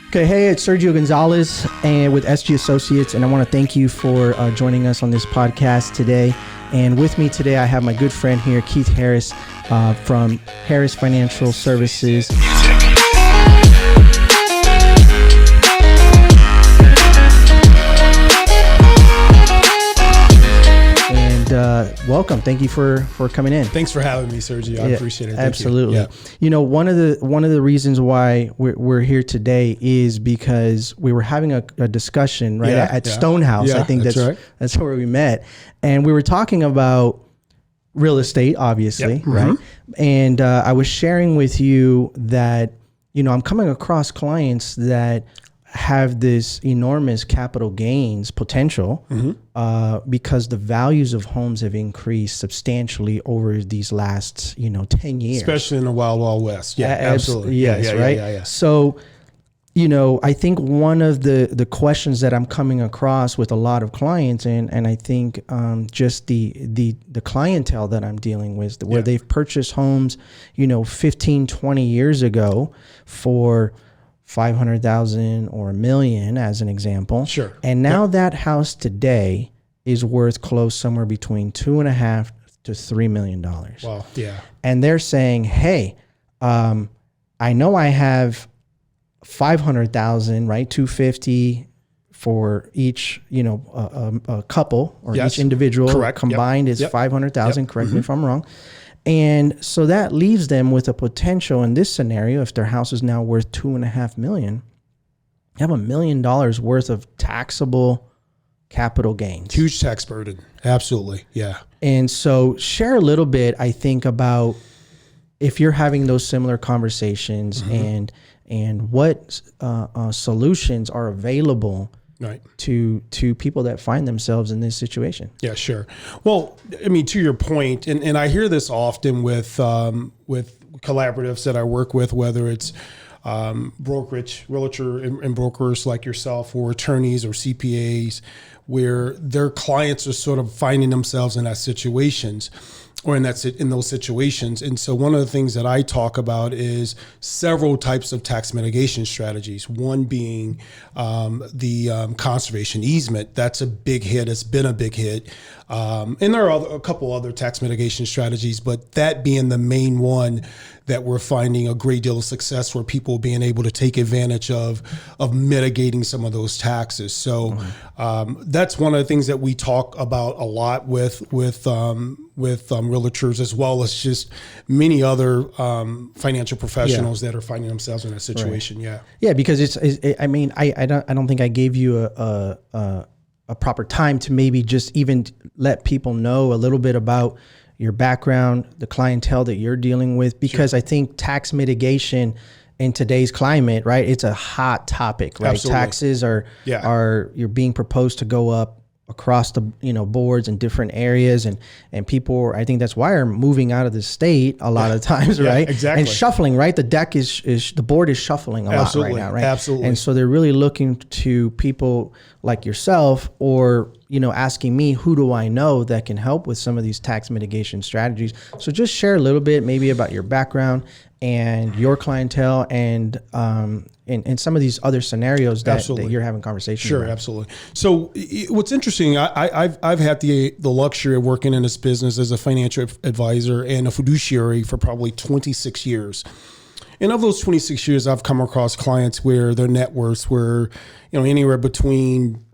Okay, hey, it's Sergio Gonzalez and with SG Associates, and I want to thank you for joining us on this podcast today. And with me today, I have my good friend here, Keith Harris from Harris Financial Services. Welcome. Thank you for coming in. Thanks for having me, Sergio. I appreciate it. Thank absolutely. You. Yeah. You know, one of the reasons why we're here today is because we were having a discussion at Stonehouse. I think that's right. That's where we met, and we were talking about real estate, obviously, right? Mm-hmm. And I was sharing with you that I'm coming across clients that have this enormous capital gains potential because the values of homes have increased substantially over these last 10 years, especially in the wild west. Yeah, absolutely. Yes, right. Yeah. So I think one of the questions that I'm coming across with a lot of clients, and I think just the clientele that I'm dealing with, where they've purchased homes 15, 20 years ago for $500,000 or $1 million as an example. Sure. And now that house today is worth close somewhere between $2.5 to $3 million. Wow. Yeah. And they're saying, hey, I know I have $500,000, right? $250 for each, a couple or each individual. Correct. Combined is $500,000. Correct me if I'm wrong. And so that leaves them with a potential in this scenario. If their house is now worth $2.5 million, you have $1 million worth of taxable capital gains. Huge tax burden. Absolutely. Yeah. And so share a little bit, I think, about if you're having those similar conversations and what solutions are available to people that find themselves in this situation. Yeah, sure. Well, I mean, to your point, and I hear this often with collaboratives that I work with, whether it's brokerage, realtor and brokers like yourself, or attorneys or CPAs, where their clients are sort of finding themselves in that situations. Or in those situations. And so one of the things that I talk about is several types of tax mitigation strategies. One being the conservation easement. That's a big hit. It's been a big hit. And there are a couple other tax mitigation strategies, but that being the main one that we're finding a great deal of success where people being able to take advantage of mitigating some of those taxes. So that's one of the things that we talk about a lot with realtors, as well as just many other financial professionals that are finding themselves in that situation. Right. Yeah, because I don't think I gave you a proper time to maybe just even let people know a little bit about your background, the clientele that you're dealing with, because I think tax mitigation in today's climate, right? It's a hot topic, right? Absolutely. Taxes are you're being proposed to go up across the boards in different areas, and people, I think that's why are moving out of the state a lot of times, right? Exactly. And shuffling, right? The deck is the board is shuffling a lot right now, right? Absolutely. And so they're really looking to people like yourself, or asking me, who do I know that can help with some of these tax mitigation strategies? So just share a little bit maybe about your background and your clientele and some of these other scenarios that you're having conversations about. Sure, absolutely. So what's interesting, I've had the luxury of working in this business as a financial advisor and a fiduciary for probably 26 years. And of those 26 years, I've come across clients where their net worths were, anywhere between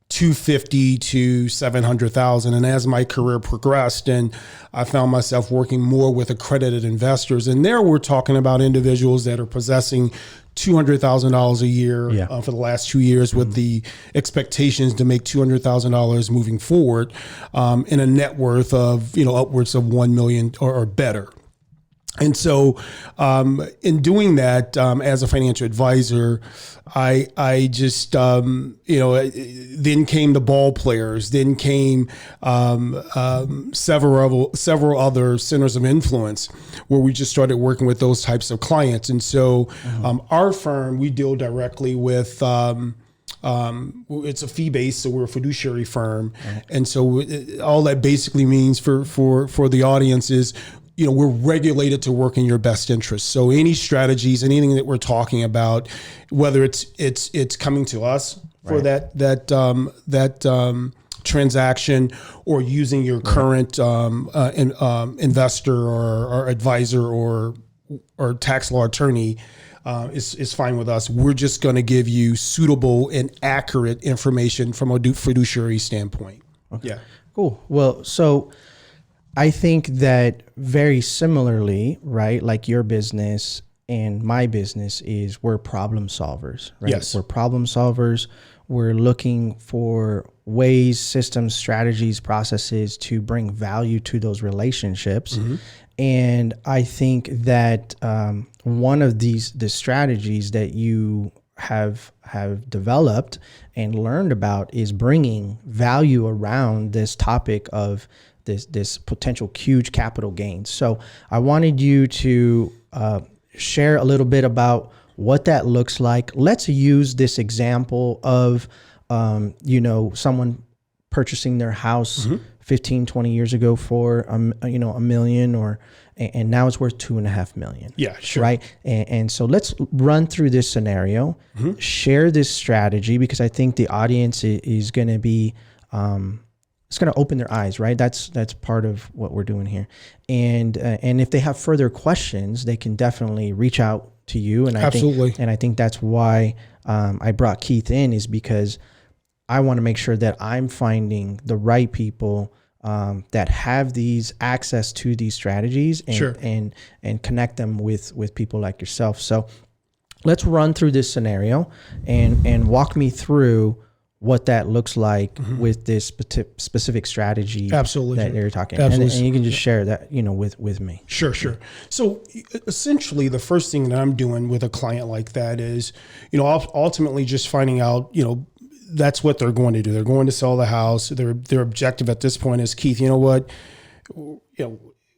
$250,000 to $700,000. And as my career progressed, and I found myself working more with accredited investors, and there we're talking about individuals that are possessing $200,000 a year for the last 2 years, with the expectations to make $200,000 moving forward, in a net worth of upwards of $1 million or better. And so, in doing that, as a financial advisor, I just, then came the ball players, then came, several other centers of influence where we just started working with those types of clients. And so, our firm, we deal directly with, it's a fee-based, so we're a fiduciary firm. And so all that basically means for the audience is we're regulated to work in your best interest. So any strategies, anything that we're talking about, whether it's coming to us for that transaction, or using your current investor or advisor or tax law attorney, is fine with us. We're just going to give you suitable and accurate information from a fiduciary standpoint. Okay. Yeah. Cool. Well, so I think that very similarly, right, like your business and my business is, we're problem solvers, right? Yes. We're problem solvers. We're looking for ways, systems, strategies, processes to bring value to those relationships. Mm-hmm. And I think that one of the strategies that you have developed and learned about is bringing value around this topic of this potential huge capital gains. So I wanted you to share a little bit about what that looks like. Let's use this example of, someone purchasing their house 15, 20 years ago for, $1 million, and now it's worth $2.5 million. Yeah, sure. Right. And so let's run through this scenario, share this strategy, because I think the audience is going to be, it's going to open their eyes, right? That's part of what we're doing here. And if they have further questions, they can definitely reach out to you. And Absolutely. I think that's why I brought Keith in, is because I want to make sure that I'm finding the right people that have these access to these strategies, and Sure. and connect them with people like yourself. So let's run through this scenario and walk me through what that looks like with this specific strategy. Absolutely. That you're talking. Absolutely. And you can just share that, with me. Sure. So essentially the first thing that I'm doing with a client like that is, ultimately just finding out, that's what they're going to do. They're going to sell the house. Their objective at this point is, Keith, you know what?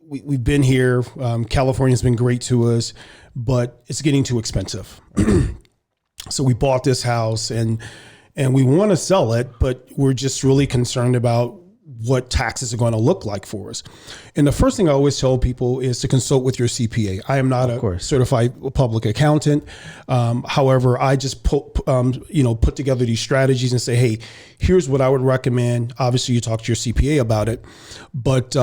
We've been here. California's been great to us, but it's getting too expensive. So we bought this house and we want to sell it, but we're just really concerned about what taxes are going to look like for us. And the first thing I always tell people is to consult with your CPA. I am not a certified public accountant. However, I just put together these strategies and say, hey, here's what I would recommend. Obviously, you talk to your CPA about it, but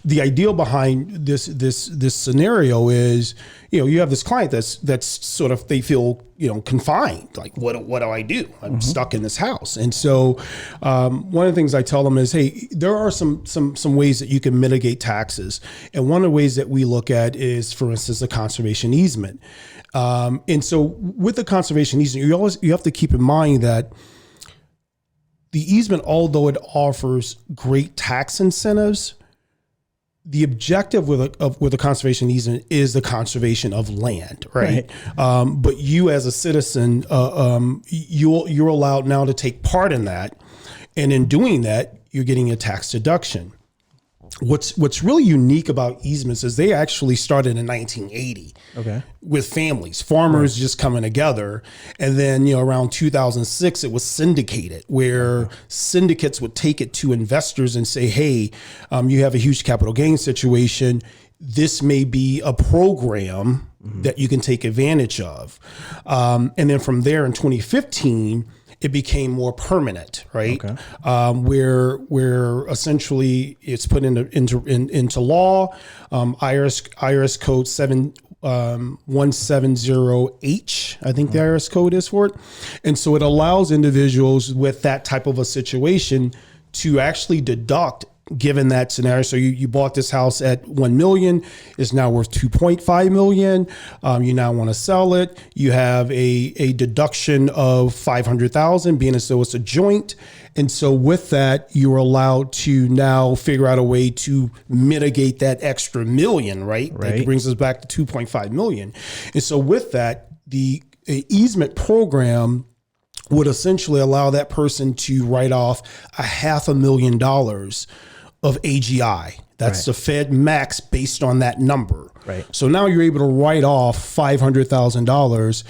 the ideal behind this scenario is, you have this client that's sort of, they feel, confined. Like, what do I do? I'm stuck in this house. And so one of the things I tell them is, hey, there are some ways that you can mitigate taxes. And one of the ways that we look at is, for instance, a conservation easement. And so with the conservation easement, you have to keep in mind that the easement, although it offers great tax incentives, the objective with a conservation easement is the conservation of land, right? But you as a citizen, you're allowed now to take part in that, and in doing that, you're getting a tax deduction. What's really unique about easements is they actually started in 1980 with families, farmers just coming together. And then, around 2006, it was syndicated, where syndicates would take it to investors and say, hey, you have a huge capital gain situation. This may be a program that you can take advantage of. And then from there in 2015, it became more permanent, right? Where essentially it's put into law. IRS code 170H, I think the IRS code is for it. And so it allows individuals with that type of a situation to actually deduct, given that scenario. So you bought this house at 1 million, it's now worth 2.5 million. You now want to sell it. You have a deduction of 500,000, being as though it's a joint. And so with that, you're allowed to now figure out a way to mitigate that extra million, right? That brings us back to 2.5 million. And so with that, the easement program would essentially allow that person to write off $500,000 of AGI. That's the Fed max based on that number. So now you're able to write off $500,000.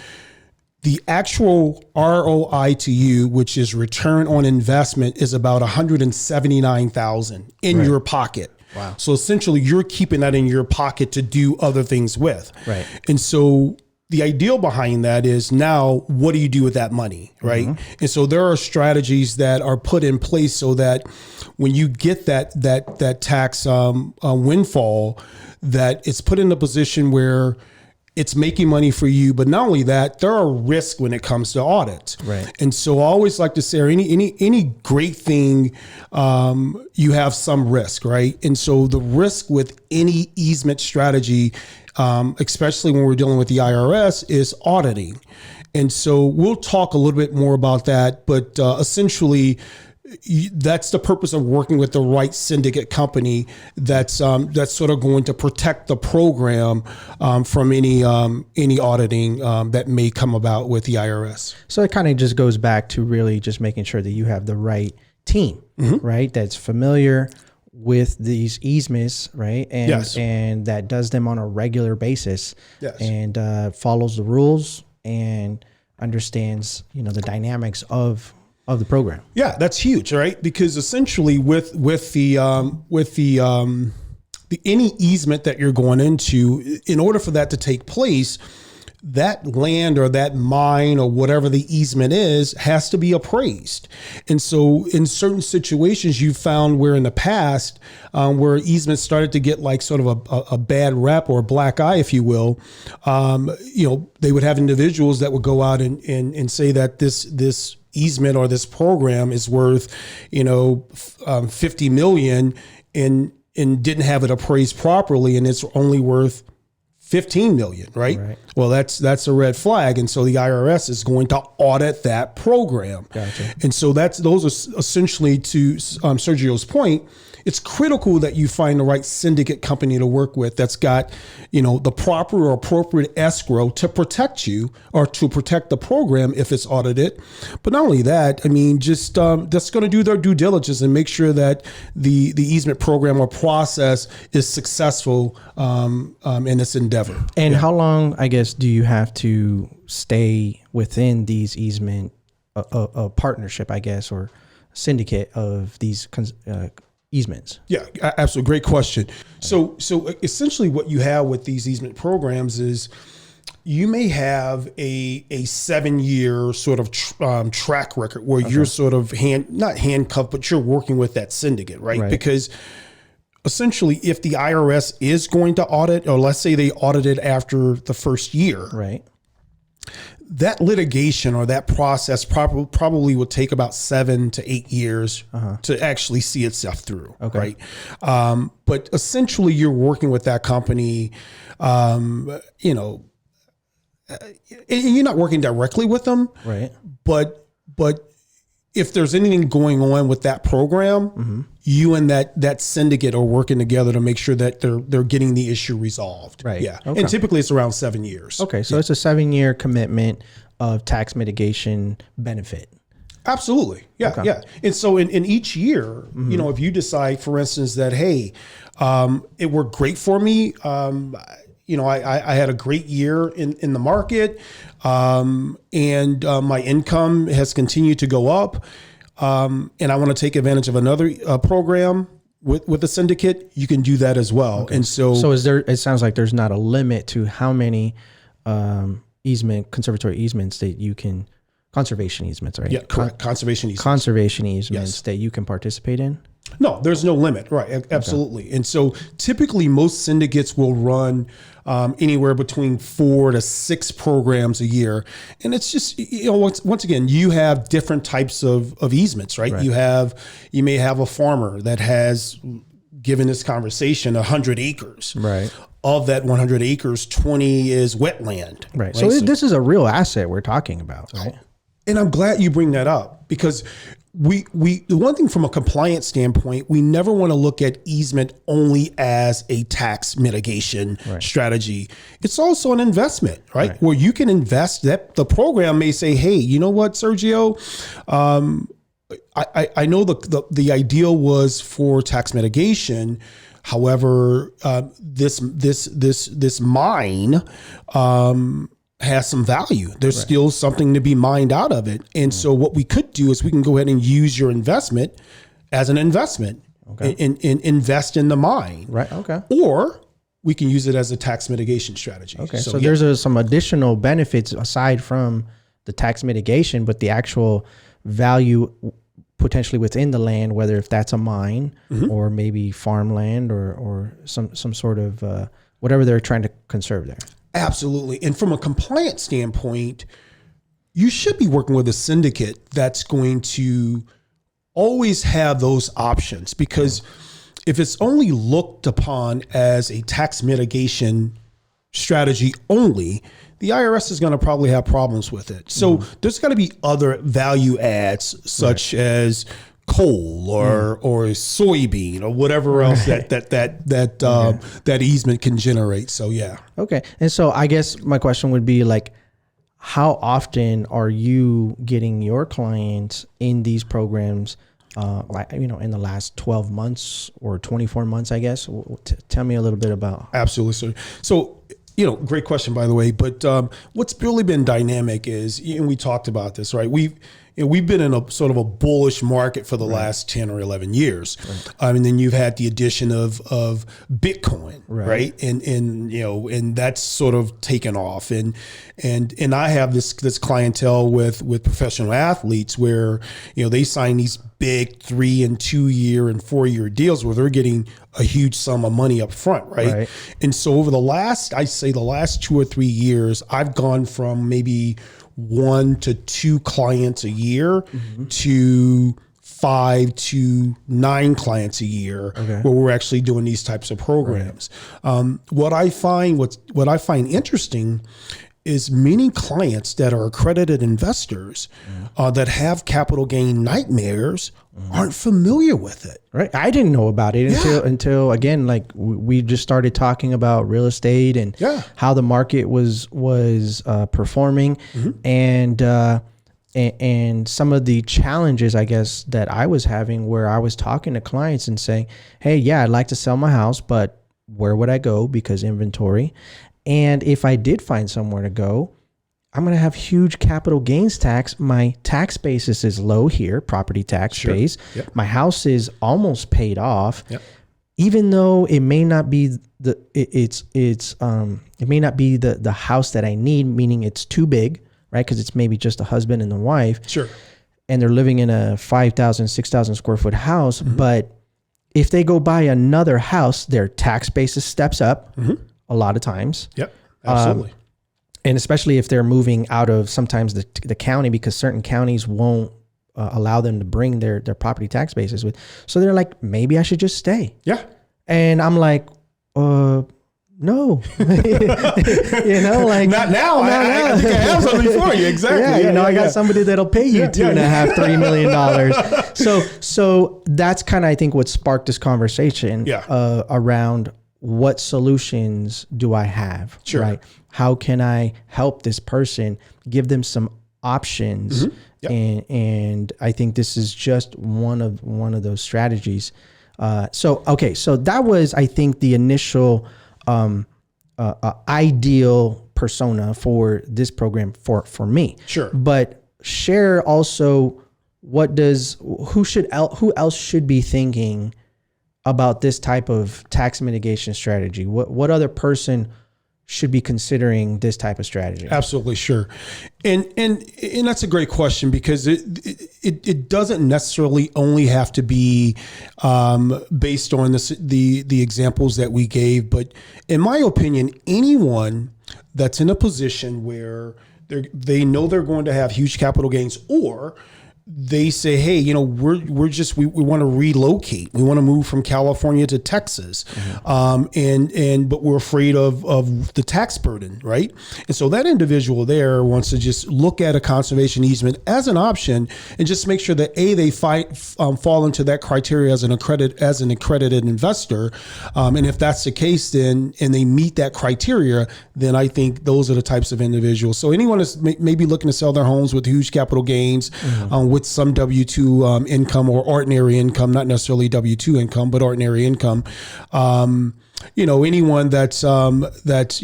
The actual ROI to you, which is return on investment, is about $179,000 in your pocket. Wow. So essentially you're keeping that in your pocket to do other things with. Right. And so the ideal behind that is now what do you do with that money, right? And so there are strategies that are put in place so that when you get that tax windfall, that it's put in a position where it's making money for you. But not only that, there are risks when it comes to audit. Right. And so I always like to say, or any great thing, you have some risk, right? And so the risk with any easement strategy, especially when we're dealing with the IRS, is auditing. And so we'll talk a little bit more about that, but essentially that's the purpose of working with the right syndicate company that's sort of going to protect the program from any auditing that may come about with the IRS. So it kind of just goes back to really just making sure that you have the right team, right? That's familiar with these easements, right? And Yes. and that does them on a regular basis, Yes. and follows the rules and understands, the dynamics of the program. Yeah, that's huge, right? Because essentially with the any easement that you're going into, in order for that to take place, that land or that mine or whatever the easement is has to be appraised. And so in certain situations you found where in the past, where easements started to get like sort of a bad rep or a black eye, if you will, they would have individuals that would go out and say that this easement or this program is worth, 50 million and didn't have it appraised properly, and it's only worth 15 million, right? Well, that's a red flag. And so the IRS is going to audit that program. Gotcha. And so those are essentially, to Sergio's point, it's critical that you find the right syndicate company to work with that's got, the proper or appropriate escrow to protect you or to protect the program if it's audited. But not only that, just that's going to do their due diligence and make sure that the easement program or process is successful in its endeavor. And how long, I guess, do you have to stay within these easement, a partnership, I guess, or syndicate of these easements? Yeah, absolutely. Great question. So essentially what you have with these easement programs is you may have a 7-year sort of track record where you're sort of not handcuffed, but you're working with that syndicate, right? Because essentially if the IRS is going to audit, or let's say they audited after the first year, Right. that litigation or that process probably will take about 7 to 8 years to actually see itself through. Okay. Right. But essentially you're working with that company, and you're not working directly with them, Right. but if there's anything going on with that program, you and that syndicate are working together to make sure that they're getting the issue resolved. Right. Yeah. Okay. And typically it's around 7 years. Okay. So it's a 7-year commitment of tax mitigation benefit. Absolutely. Yeah. Okay. Yeah. And so in each year, if you decide, for instance, that, hey, it worked great for me. I had a great year in the market, and my income has continued to go up, and I want to take advantage of another program with the syndicate. You can do that as well. Okay. And so is there? It sounds like there's not a limit to how many conservatory easements that you can, conservation easements, right? Yeah, correct. Conservation easements. Conservation easements that you can participate in. No, there's no limit. Right. Absolutely. Okay. And so typically most syndicates will run anywhere between 4 to 6 programs a year. And it's just, once again, you have different types of easements, right? You may have a farmer that has, given this conversation, 100 acres. Right. Of that 100 acres, 20 is wetland. Right. So this is a real asset we're talking about, right? And I'm glad you bring that up, because the one thing from a compliance standpoint, we never want to look at easement only as a tax mitigation strategy. It's also an investment, right? Where you can invest. That the program may say, hey, you know what, Sergio, I know the ideal was for tax mitigation. However, this mine has some value. There's still something to be mined out of it. And so what we could do is we can go ahead and use your investment as an investment. Okay. and invest in the mine. Right. Okay. Or we can use it as a tax mitigation strategy. Okay. So there's some additional benefits aside from the tax mitigation, but the actual value potentially within the land, whether if that's a mine or maybe farmland or some sort of whatever they're trying to conserve there. Absolutely. And from a compliance standpoint, you should be working with a syndicate that's going to always have those options, because if it's only looked upon as a tax mitigation strategy only, the IRS is going to probably have problems with it. So there's got to be other value adds, such as coal or soybean or whatever else that easement can generate. So yeah. Okay. And so I guess my question would be like, how often are you getting your clients in these programs? In the last 12 months or 24 months, I guess. Tell me a little bit about. Absolutely. So, great question, by the way. But what's really been dynamic is, and we talked about this, right? We've been in a sort of a bullish market for the last 10 or 11 years. Right. And then you've had the addition of Bitcoin, right? And that's sort of taken off. And I have this clientele with professional athletes where, they sign these big 3 and 2 year and 4 year deals where they're getting a huge sum of money up front, right? And so over the last 2 or 3 years, I've gone from maybe 1 to 2 clients a year to 5 to 9 clients a year, where we're actually doing these types of programs. What I find interesting is many clients that are accredited investors that have capital gain nightmares aren't familiar with it. Right. I didn't know about it until again, like we just started talking about real estate and how the market was performing and some of the challenges, I guess, that I was having, where I was talking to clients and saying, hey, yeah, I'd like to sell my house, but where would I go? Because inventory. And if I did find somewhere to go, I'm going to have huge capital gains tax. My tax basis is low here, property tax base. Yep. My house is almost paid off. Yep. Even though it may not be the house that I need, meaning it's too big, right? Because it's maybe just a husband and the wife. Sure. And they're living in a 5,000, 6,000 square foot house. But if they go buy another house, their tax basis steps up a lot of times. Yep, absolutely. And especially if they're moving out of sometimes the county, because certain counties won't allow them to bring their property tax basis with. So they're like, maybe I should just stay. Yeah. And I'm like, no. Like not now. I think I have something for you. Exactly. Yeah, I got somebody that'll pay you $2.5–3 million. So that's kind of, I think, what sparked this conversation around what solutions do I have? Sure. Right? How can I help this person, give them some options? And I think this is just one of those strategies. So that was, I think, the initial ideal persona for this program for me. Sure. But share also, who else should be thinking about this type of tax mitigation strategy? What other person should be considering this type of strategy? Absolutely, sure. And that's a great question, because it doesn't necessarily only have to be based on the examples that we gave, but in my opinion, anyone that's in a position where they know they're going to have huge capital gains, or they say, hey, we want to relocate. We want to move from California to Texas. But we're afraid of the tax burden, right? And so that individual there wants to just look at a conservation easement as an option and just make sure that they fall into that criteria as an accredited investor. And if that's the case, then, and they meet that criteria, then I think those are the types of individuals. So anyone that's maybe looking to sell their homes with huge capital gains, with some W-2 income or ordinary income, not necessarily W-2 income, but ordinary income. anyone that's that's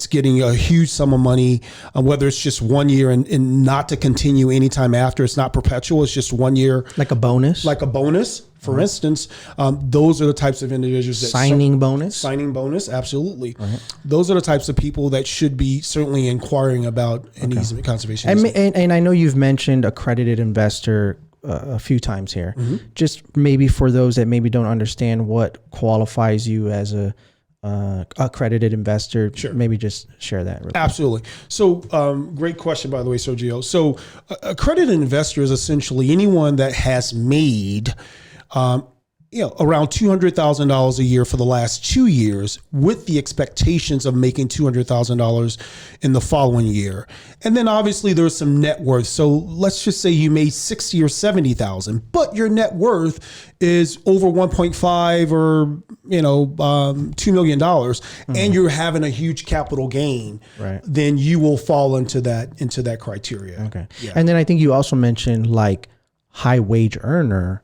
getting a huge sum of money, whether it's just 1 year and not to continue anytime after. It's not perpetual. It's just 1 year, Like a bonus? For instance, those are the types of individuals that Signing bonus? Signing bonus, absolutely. Those are the types of people that should be certainly inquiring about an easement, conservation easement. And I know you've mentioned accredited investor a few times here. Just maybe for those that maybe don't understand what qualifies you as a accredited investor, maybe just share that real quick. Absolutely. So great question, by the way, Sergio. So accredited investor is essentially anyone that has made around $200,000 a year for the last 2 years, with the expectations of making $200,000 in the following year. And then obviously there's some net worth. So let's just say you made 60 or 70,000, but your net worth is over 1.5 or $2 million, and you're having a huge capital gain. Right. Then you will fall into that criteria. Okay. Yeah. And then I think you also mentioned like high wage earner.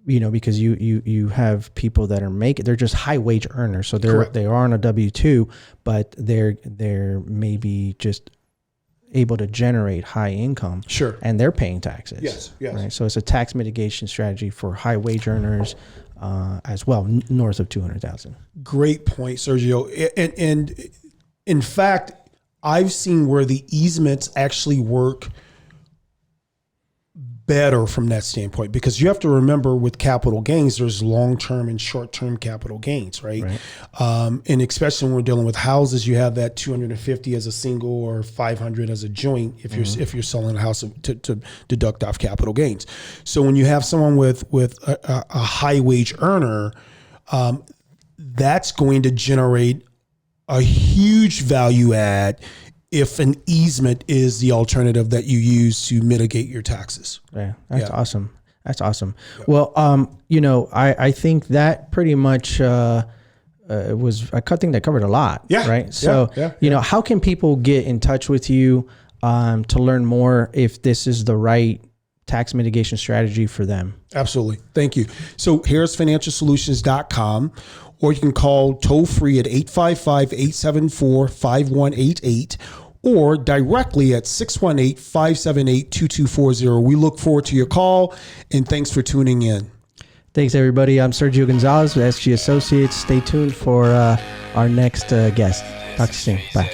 Because you have people that are they're just high wage earners. So they are on a W-2, but they're maybe just able to generate high income. Sure. And they're paying taxes. Yes. Right. So it's a tax mitigation strategy for high wage earners as well, north of 200,000. Great point, Sergio. And in fact, I've seen where the easements actually work better from that standpoint, because you have to remember with capital gains, there's long-term and short-term capital gains, right? And especially when we're dealing with houses, you have that 250 as a single or 500 as a joint if you're selling a house to deduct off capital gains. So when you have someone with a high wage earner, that's going to generate a huge value add if an easement is the alternative that you use to mitigate your taxes. Yeah, that's awesome. That's awesome. Yep. Well, I think that pretty much was I think that covered a lot. Yeah. Right. So, how can people get in touch with you to learn more if this is the right tax mitigation strategy for them? Absolutely. Thank you. So harrisfinancialsolutions.com, or you can call toll free at 855-874-5188, or directly at 618-578-2240. We look forward to your call, and thanks for tuning in. Thanks, everybody. I'm Sergio Gonzalez with SG Associates. Stay tuned for our next guest. Talk to you soon. Bye.